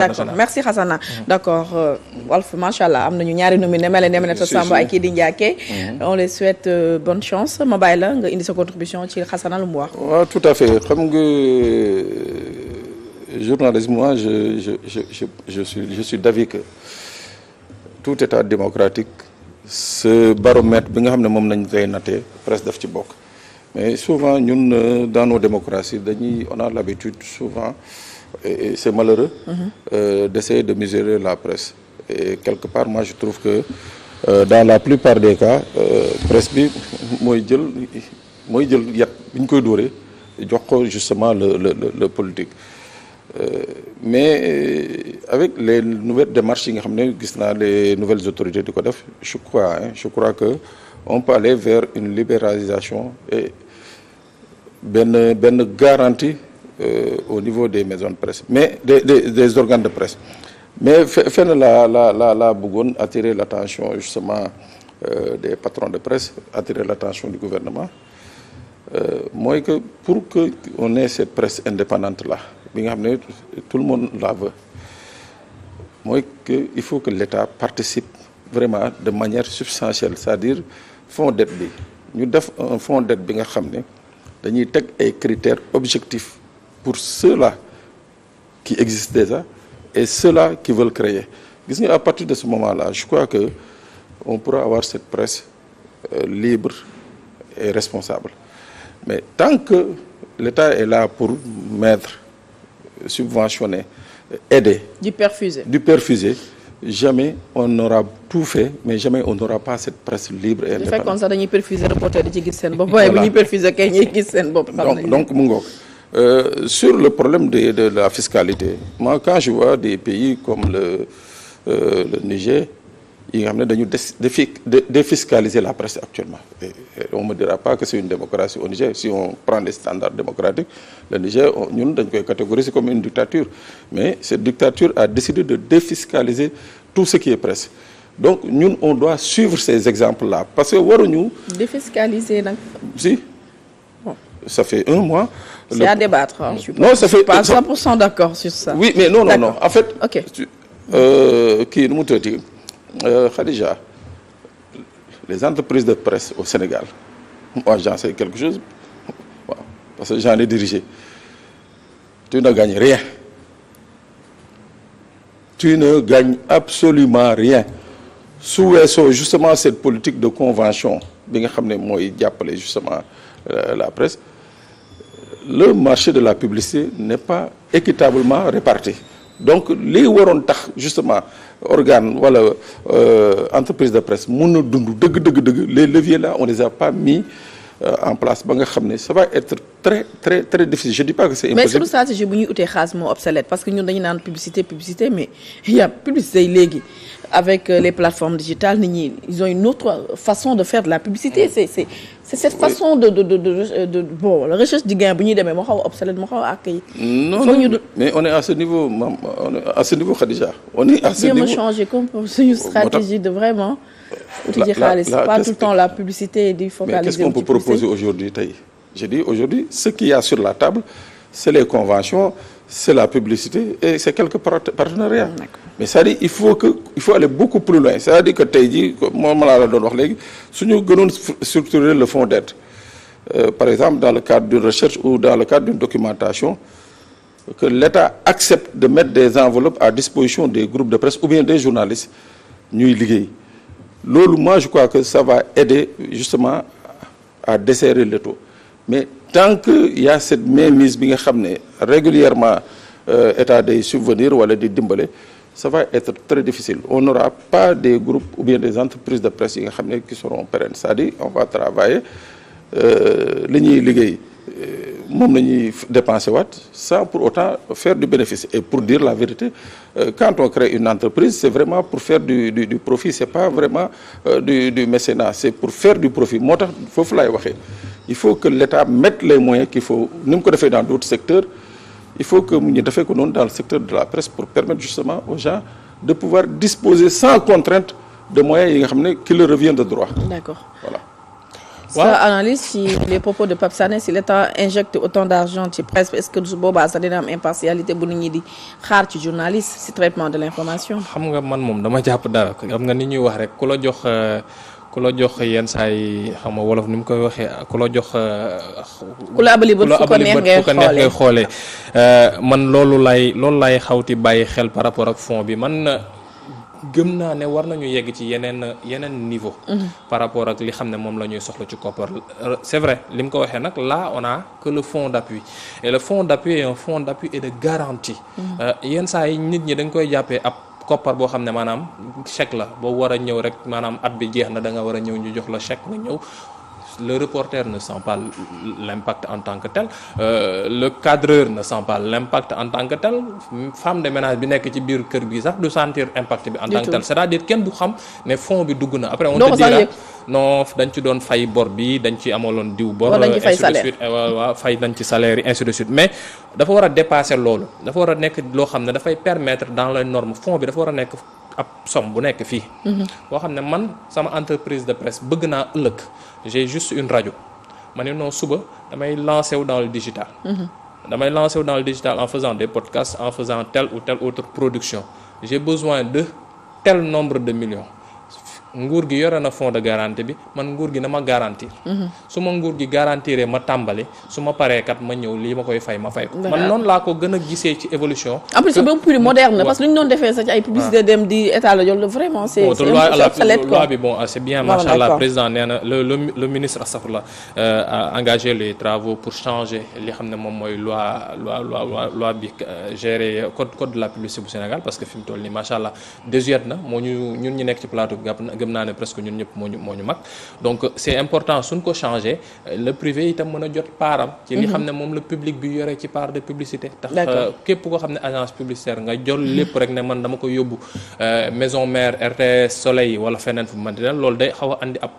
d'accord merci Hassana d'accord Walf macha allah am nañu ñaari nominé Néménéta Sambou ak Kidi Ndiaké on les souhaite bonne chance ma bàyyi la nga indi sa contribution ci Hassana lu mu wax. waaw tout à fait xam nga journalisme moi je suis d'avis que tout état démocratique ce baromètre bi nga xam ne moom nañ koy nattee presse daf ci bokk mais souvent ñun dans nos démocraties on a l'habitude souvent et c'est malheureux d'essayer de mesurer la presse et quelque part moi je trouve que dans la plupart des cas presse bi mooy jël yat bi ñu koy dóoree jox ko justement le politique mais avec les nouvelles démarches yi nga xam ne gis naa les nouvelles autorités di ko def je crois que on peut aller vers une libéralisation et benn garantie au niveau des maisons de presse mais des organes de presse mais fenn la bëggoon attirer l'attention justement des patrons de presse attirer l'attention du gouvernement mooy que pour que on ait cette presse indépendante là bi nga xam ne tout le monde la veut mooy que il faut que l'État participe vraiment de manière substantielle c'est-à-dire fonds d'aide bi ñu def un fonds d'aide bi nga xam ne dañuy teg ay critères objectifs pour ceux-là qui existent déjà et ceux-là qui veulent créer gis nga à partir de ce moment-là je crois que on pourra avoir cette presse libre et responsable mais tant que l'État est là pour mettre subventionner aider du perfuser jamais on aura tout fait mais jamais on n'aura pas cette presse libre et indépendante. fekkoon sax dañuy perfuser reporter di ci gis seen bopp waaye bu ñuy perfuser kay ñuy gis seen bopp. donc mu ngoog sur le problème de la fiscalité moi quand je vois des pays comme le Niger yi nga xam ne dañu défiscaliser la presse actuellement et on me dira pas que c'est une démocratie au Niger si on prend les standards démocratiques le Niger ñun dañ koy catégoriser comme une dictature mais cette dictature a décidé de défiscaliser tout ce qui est presse donc ñun on doit suivre ces exemples-là parce que waruñu défiscaliser nag si bon ça fait un mois c'est à débattre hein. Non, ça fait pas 100% d'accord sur ça. Oui, mais non en fait OK. kii nu mu tëddee Khadija les entreprises de presse au Sénégal moi j'en sais quelque chose waaw parce que j'en ai dirigé tu ne gagnes rien tu ne gagnes absolument rien su weesoo justement cette politique de convention bi nga xam ne mooy jàppale justement la presse le marché de la publicité n'est pas équitablement réparti donc li waroon tax justement organe wala entreprise de presse mun na dund dëgg les leviers là on les a pas mis en place ba nga xam ne ça va être très très très difficile je dis pas que c'est impossible. mais sur stratégie bu ñuy utee xaalis moo obsolète parce que ñun dañu naan publicité mais il y a publicité léegi avec les plateformes digitales nit ñi ils ont une autre façon de faire de la publicité c'est cette façon de bon la recherche du gain bu ñuy demee moo xaw a obsolète moo xaw a accueilli. non mais on est à ce niveau on est à ce niveau Khadija on est à ce niveau changer comme suñu stratégie de vraiment uti ji xaalis pas tout le temps la publicité di focaliser. mais qu'est-ce qu'on peut proposer aujourd'hui tey je dis aujourd'hui ce qu'il y a sur la table c'est les conventions c'est la publicité et c'est quelques partenariats. mais c'est-à-dire il faut aller beaucoup plus loin c'est-à-dire que tey jii moom laa la doon wax léegi suñu gënoon structurer le fonds d'aide par exemple dans le cadre d'une recherche ou dans le cadre d'une documentation que l'État accepte de mettre des enveloppes à disposition des groupes de presse ou bien des journalistes ñuy liggéey loolu moi je crois que ça va aider justement à desserrer l'étau mais tant que il y a cette mainmise bi nga xam ne régulièrement État day subvenir wala di dimbale ça va être très difficile on n'aura pas des groupes ou bien des entreprises de presse yi nga xam ne qui seront pérennes c'est-à-dire on va travailler li ñuy liggéey moom la ñuy dépenser waat sans pour autant faire du bénéfice et pour dire la vérité quand on crée une entreprise c'est vraiment pour faire du profit c'est pas vraiment du mécénat c'est pour faire du profit moo tax foofu laay waxee il faut que l'État mette les moyens qu'il faut ni mu ko defee dans d'autres secteurs il faut que ñu defee ko noonu dans le secteur de la presse pour permettre justement aux gens de pouvoir disposer sans contrainte de moyens yi nga xam ne qui leur revient de droit. D'accord. Voilà. sa analyse ci les propos de Pape Sané si l'État injecte autant d'argent ci presse est-ce que su boobaa sax dina am impartialité bu nit ñi di xaar ci journaliste ci traitement de l'information. xam nga man moom dama jàpp dara xam nga ni ñuy wax rek ku la jox yenn saa yi xam nga wolof ni mu koy waxee ku la jox. ku la abali bët fu ko neex ngay xoolee man loolu lay xawti bàyyi xel par rapport ak fond bi man. gëm naa ne war nañu yegg ci yeneen niveau. par rapport ak li xam ne moom la ñuy soxla ci koppar c'est vrai li mu ko waxee nag là on a que le fonds d'appui et le fonds d'appui est un fonds d'appui et de garantie. yenn saa yi nit ñi dañ koy jàppee ab koppar boo xam ne maanaam chèque la boo war a ñëw rek maanaam at bi jeex na da nga war a ñëw ñu jox la chèque nga ñëw. Le reporter ne sent pas l'impact en tant que tel le cadreur ne sent pas l'impact en tant que tel femme de ménage bi nekk ci biir kër gi sax du sentir impact bi en tant que tel c'est-à-dire kenn du xam ne fond bi dugg na après on te dira non dañ ci doon fay bor bi dañ ci amaloon diw bor ainsi de suite waaw fay dañ ci salaire yi ainsi de suite mais dafa war a dépasser loolu dafa war a nekk loo xam ne dafay permettre dans les normes fond bi dafa war a nekk ab somme bu nekk fii boo xam ne man sama entreprise de presse bëgg naa ëllëg j'ai juste une radio ma ne non suba damay lancer wu dans le digital en faisant des podcasts en faisant telle ou telle autre production j'ai besoin de tel nombre de millions nguur gi yore na fonds de garantie bi man nguur gi na ma garantir su ma nguur gi garantiré ma tàmbali su ma paree kat ma ñëw lii ma koy fay ma fay ko man noonu laa ko gën a gisee ci évolution en plus c'est beaucoup plus moderne parce que lu ñu doon defee sax ci ay publicité dem di état la jol vraiment c'est obsolète quoi loi bi bon c'est bien machallah président nee na le ministre astafurlah a engagé les travaux pour changer li xam ne moom mooy loi bi gérer code de la publicité bu Sénégal parce que fi mu toll nii machallah désuète na moo ñu ñun ñi nekk ci plateau bi gëm naa ne presque ñun ñëpp moo ñu mag donc c'est important suñ ko changer le privé itam mën a jot paaram ci li xam ne moom le public bi yore ci part de publicité tax képp koo xam ne agence publicitaire nga jol lépp rek ne man dama ko yóbbu maison mère RTS Soleil wala feneen fu man dina loolu day xaw a andi ab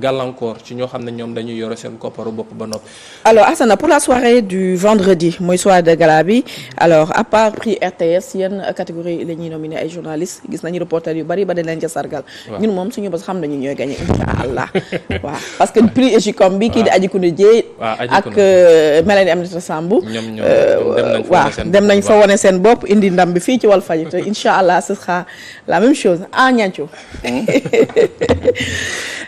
gàllankoor ci ñoo xam ne ñoom dañuy yore seen kopparu bopp ba noppi. Alors Assana pour la soirée du vendredi mooy soirée de gala bi alors à part prix RTS yenn catégorie la ñuy nominé ay journalistes gis nañu reporter yu bari ba dañ leen ca sargal moom suñu bos xam nañu ñooy gagné insha Allah waaw parce que prix Ejicom bi kii di Adji Koundé Dieye ak Mélanie Aminata Samb waaw dem nañ fa wone seen bopp indi ndam bi fii ci Walfadjri te insha Allah ce sera la même chose ñanco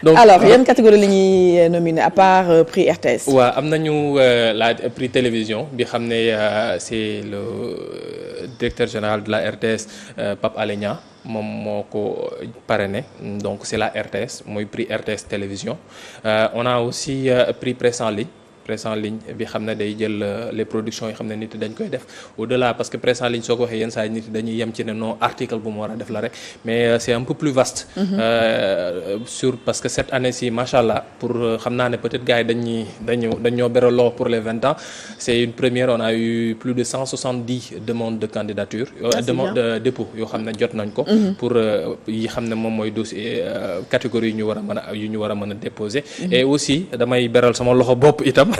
donc alors yan catégorie la ñuy nominé à part prix RTS waaw am nañu la prix télévision bi xam ne c'est le directeur général de la RTS Pape Alé Niang moom moo ko parrainé donc c'est la RTS mooy prix RTS télévision on a aussi prix presse en ligne bi xam ne day jël les productions yi xam ne nit dañ koy def au-delà parce que presse en ligne soo ko waxee yenn saa yi nit dañuy yem ci ne non article bu mu war a def la rek mais c'est un peu plus vaste parce que cette année-ci machallah pour xam naa ne peut-être gars yi dañoo beraloo pour les 20 ans c'est une première on a eu plus de 170 demandes de candidature demande de dépôt yoo xam ne jot nañ ko pour yi xam ne moom mooy dossier catégorie yu ñu war a mën a déposer et aussi damay beral sama loxo bopp itam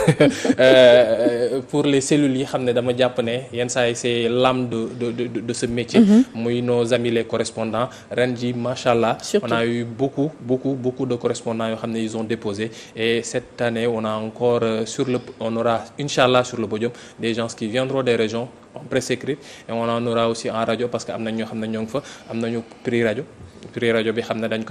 pour les cellules yi xam ne dama jàpp ne yenn saa yi c'est l'âme de ce métier muy nos amis les correspondants ren ji machallah on a eu beaucoup de correspondants yoo xam ne ils ont déposé et cette année on a encore on aura inchallah sur le podium des gens qui viendront des régions en presse écrite et on en aura aussi en radio parce que am na ñoo xam ne ñoo ngi fa am nañu prix rajo bi xam ne dañ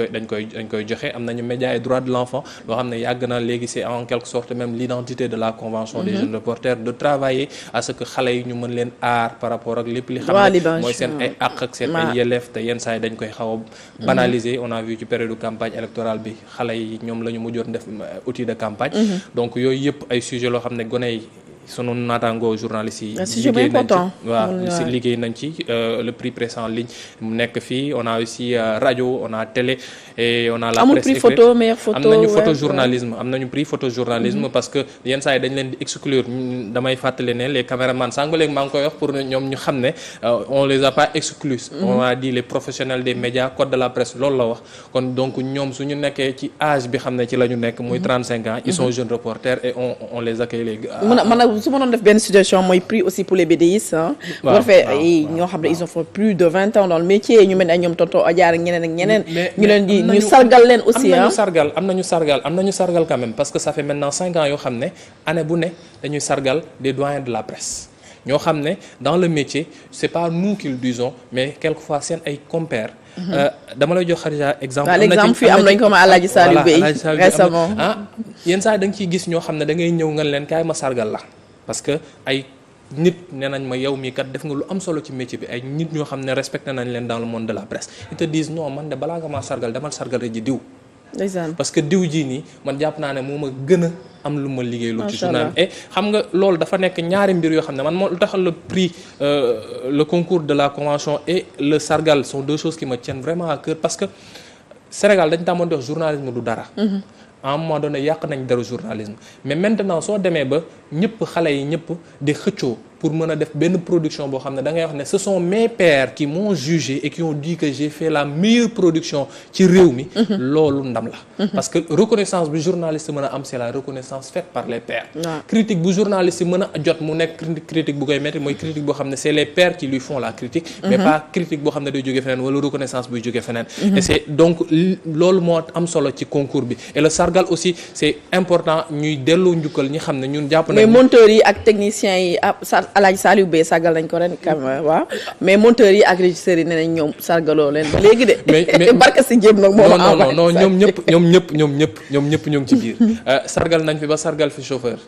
koy joxe am nañu média et droit de l'enfant loo xam ne yàgg na léegi c'est en quelque sorte même l'identité de la convention des jeunes reporters de travailler à ce que xale yi ñu mën leen aar par rapport ak lépp li xam ne mooy seen ay àq ak seen ay yelleef te yenn saa yi dañ koy xaw a banaliser on a vu ci période de campagne électorale bi xale yi ñoom la ñu mujjoon def outil de campagne donc yooyu yëpp ay sujet loo xam ne gone yi sunu naataango journalistes yi liggéey nañ ci le prix presse en ligne mu nekk fii on a aussi radio on a télé et on a la presse écrite am nañu photojournalisme am nañu prix photojournalisme parce que yenn saa yi dañ leen di exclure damay fàttali ne les caméramans sànq léegi maa ngi koy wax pour ñoom ñu xam ne on les a pas exclus on a dit les professionnels des médias code de la presse loolu la wax kon donc ñoom suñu nekkee ci âge bi xam ne ci la ñu nekk muy 35 ans ils sont jeunes reporters et on les accueille les su ma doon def benn situation mooy prix aussi pour les BDistes ah. waaw bu defee ay ñoo xam ne ils ont fait plus de 20 ans dans le métier ñu mel ne ay ñoom tonton Adjar ak ñeneen. ñu leen di ñu sargal leen aussi ah. am nañu sargal quand même parce que ça fait maintenant 5 ans yoo xam ne année bu ne dañuy sargal des doyens de la presse. ñoo xam ne dans le métier c'est pas nous qui le disons mais quelquefois seen ay compères. dama lay jox Khadija exemple. exemple fii am nañu ko ma Alaaji Saliou Bey récemment yenn saa yi da nga ciy gis ñoo xam ne da ngay ñëw nga leen kaay ma sargal la parce que ay nit nee nañ ma yow mii kat def nga lu am solo ci métier bi ay nit ñoo xam ne respecté nañ leen dans le monde de la presse ils te disent non man de balaa nga maa sargal demal sargal ji diw. parce que diw jii nii man jàpp naa ne moo ma gën a am lu ma liggéey lu ci journal et xam nga loolu dafa nekk ñaari mbir yoo xam ne man moo lu tax le prix le concours de la convention et le sargal sont deux choses qui me tiennent vraiment à cœur parce que Sénégal dañ tàmmoon di wax journalisme du dara à un moment donné yàq nañ dara journalisme mais maintenant soo demee ba ñëpp xale yi ñëpp di xëccoo pour mën a def benn production boo xam ne da ngay wax ne ce sont mes pairs qui m'ont jugé et qui ont dit que j'ai fait la meilleure production ci réew mi loolu ndam la parce que reconnaissance bu journaliste mën a am c'est la reconnaissance faite par les pairs critique bu journaliste mën a jot mu nekk critique bu koy metti mooy critique boo xam ne c'est les pairs qui lui font la critique mais pas critique boo xam ne day jógee feneen wala reconnaissance buy jógee feneen et c'est donc loolu moo am solo ci concours bi et le sargal aussi c'est important ñuy delloo njukkal ñi xam ne ñun jàpp nañ mais monteurs yi ak techniciens yi Alaaji Saliou Bey sargal nañ ko ren quand même waaw mais monteurs yi ak régisseurs yi nee nañ ñoom sargaloo leen ba léegi de. mais barka si jéem nag moom. non ñoom ñëpp ñoo ngi ci biir sargal nañ fi ba sargal fi chauffeur.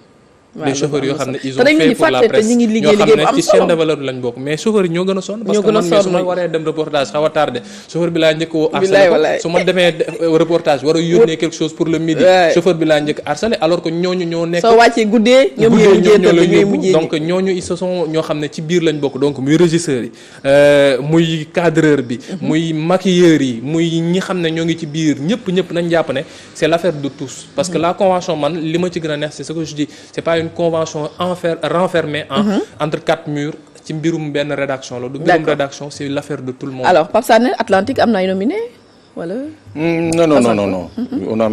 les chauffeurs yoo xam ne ils ont fait pour la presse ñoo xam ne ci chaîne de valeur lañ bokk mais chauffeurs yi ñoo gën a sonn parce que man su ma waree dem reportage xaw a tardé chauffeur bi laa njëkk woo harcelé ko su ma demee reportage war a yónnee quelque chose pour le midi chauffeur bi laa njëkk harcelé alors que ñooñu ñoo nekk soo wàccee guddee ñoom la yóbbu donc ñooñu ils se sont ñoo xam ne ci biir lañ bokk donc muy régisseurs yi muy cadreur bi muy maquilleur yi muy ñi xam ne ñoo ngi ci biir ñëpp nañ jàpp ne c'est l'affaire de tous parce que la convention man li ma ci gën a neex c'est ce que je dis c'est pas une convention renfermée entre quatre murs ci mbirum benn rédaction la du mbirum rédaction c'est l'affaire de tout le monde. Alors Pape Sané Atlantique am na ay nominé wala. Non. On a même